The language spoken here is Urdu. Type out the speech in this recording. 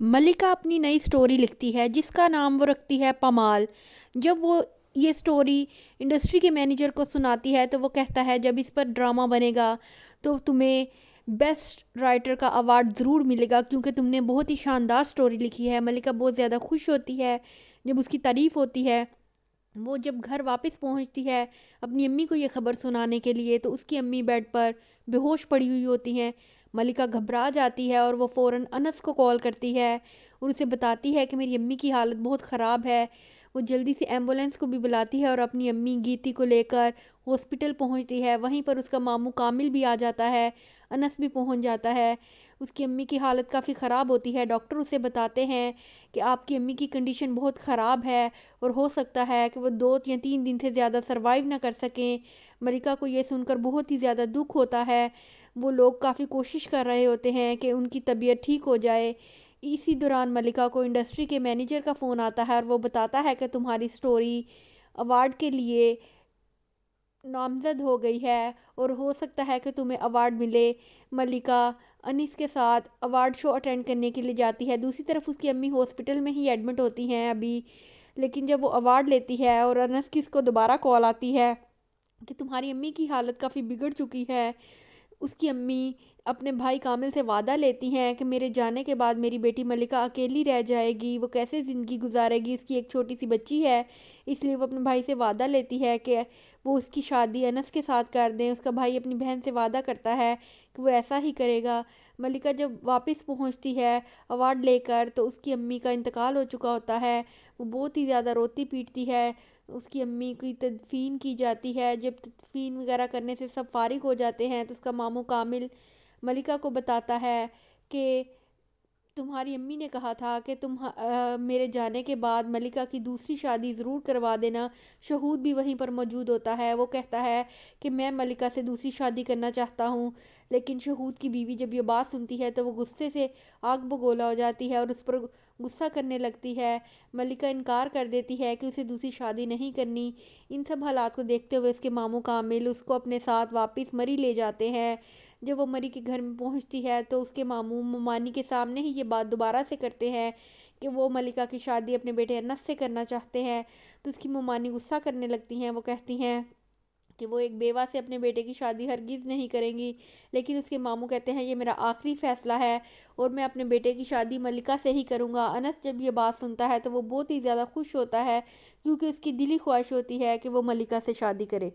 ملکہ اپنی نئی سٹوری لکھتی ہے جس کا نام وہ رکھتی ہے پمال۔ جب وہ یہ سٹوری انڈسٹری کے مینیجر کو سناتی ہے تو وہ کہتا ہے جب اس پر ڈرامہ بنے گا تو تمہیں بیسٹ رائٹر کا ایوارڈ ضرور ملے گا کیونکہ تم نے بہت ہی شاندار سٹوری لکھی ہے۔ ملکہ بہت زیادہ خوش ہوتی ہے جب اس کی تعریف ہوتی ہے۔ وہ جب گھر واپس پہنچتی ہے اپنی امی کو یہ خبر سنانے کے لیے تو اس کی امی بیڈ پر بے ہوش پڑی ہوئی ہوتی ہیں۔ ملکہ گھبرا جاتی ہے اور وہ فوراً انس کو کال کرتی ہے اور اسے بتاتی ہے کہ میری امی کی حالت بہت خراب ہے۔ وہ جلدی سے ایمبولینس کو بھی بلاتی ہے اور اپنی امی گیتی کو لے کر ہاسپٹل پہنچتی ہے۔ وہیں پر اس کا ماموں کامل بھی آ جاتا ہے، انس بھی پہنچ جاتا ہے۔ اس کی امی کی حالت کافی خراب ہوتی ہے۔ ڈاکٹر اسے بتاتے ہیں کہ آپ کی امی کی کنڈیشن بہت خراب ہے اور ہو سکتا ہے کہ وہ 2 یا 3 دن سے زیادہ سروائیو نہ کر سکیں۔ ملکہ کو یہ سن کر بہت ہی زیادہ دکھ ہوتا ہے۔ وہ لوگ کافی کوشش کر رہے ہوتے ہیں کہ ان کی طبیعت ٹھیک ہو جائے۔ اسی دوران ملکہ کو انڈسٹری کے مینیجر کا فون آتا ہے اور وہ بتاتا ہے کہ تمہاری سٹوری ایوارڈ کے لیے نامزد ہو گئی ہے اور ہو سکتا ہے کہ تمہیں ایوارڈ ملے۔ ملکہ انیس کے ساتھ ایوارڈ شو اٹینڈ کرنے کے لیے جاتی ہے۔ دوسری طرف اس کی امی ہاسپٹل میں ہی ایڈمٹ ہوتی ہیں ابھی، لیکن جب وہ ایوارڈ لیتی ہے اور انس کی اس کو دوبارہ کال آتی ہے کہ تمہاری امی کی حالت کافی بگڑ چکی ہے، اس کی امی اپنے بھائی کامل سے وعدہ لیتی ہیں کہ میرے جانے کے بعد میری بیٹی ملکہ اکیلی رہ جائے گی، وہ کیسے زندگی گزارے گی، اس کی ایک چھوٹی سی بچی ہے۔ اس لیے وہ اپنے بھائی سے وعدہ لیتی ہے کہ وہ اس کی شادی انس کے ساتھ کر دیں۔ اس کا بھائی اپنی بہن سے وعدہ کرتا ہے کہ وہ ایسا ہی کرے گا۔ ملکہ جب واپس پہنچتی ہے ایوارڈ لے کر تو اس کی امی کا انتقال ہو چکا ہوتا ہے۔ وہ بہت ہی زیادہ روتی پیٹتی ہے۔ اس کی امی کی تدفین کی جاتی ہے۔ جب تدفین وغیرہ کرنے سے سب فارغ ہو جاتے ہیں تو اس کا ماموں کامل ملکہ کو بتاتا ہے کہ تمہاری امی نے کہا تھا کہ تم میرے جانے کے بعد ملکہ کی دوسری شادی ضرور کروا دینا۔ شہود بھی وہیں پر موجود ہوتا ہے۔ وہ کہتا ہے کہ میں ملکہ سے دوسری شادی کرنا چاہتا ہوں، لیکن شہود کی بیوی جب یہ بات سنتی ہے تو وہ غصے سے آگ بگولا ہو جاتی ہے اور اس پر غصہ کرنے لگتی ہے۔ ملکہ انکار کر دیتی ہے کہ اسے دوسری شادی نہیں کرنی۔ ان سب حالات کو دیکھتے ہوئے اس کے ماموں کامل اس کو اپنے ساتھ واپس مری لے جاتے ہیں۔ جب وہ مری کے گھر میں پہنچتی ہے تو اس کے ماموں ممانی کے سامنے ہی یہ بات دوبارہ سے کرتے ہیں کہ وہ ملکہ کی شادی اپنے بیٹے انس سے کرنا چاہتے ہیں۔ تو اس کی ممانی غصہ کرنے لگتی ہیں۔ وہ کہتی ہیں کہ وہ ایک بیوہ سے اپنے بیٹے کی شادی ہرگز نہیں کریں گی، لیکن اس کے ماموں کہتے ہیں یہ میرا آخری فیصلہ ہے اور میں اپنے بیٹے کی شادی ملکہ سے ہی کروں گا۔ انس جب یہ بات سنتا ہے تو وہ بہت ہی زیادہ خوش ہوتا ہے کیونکہ اس کی دلی خواہش ہوتی ہے کہ وہ ملکہ سے شادی کرے۔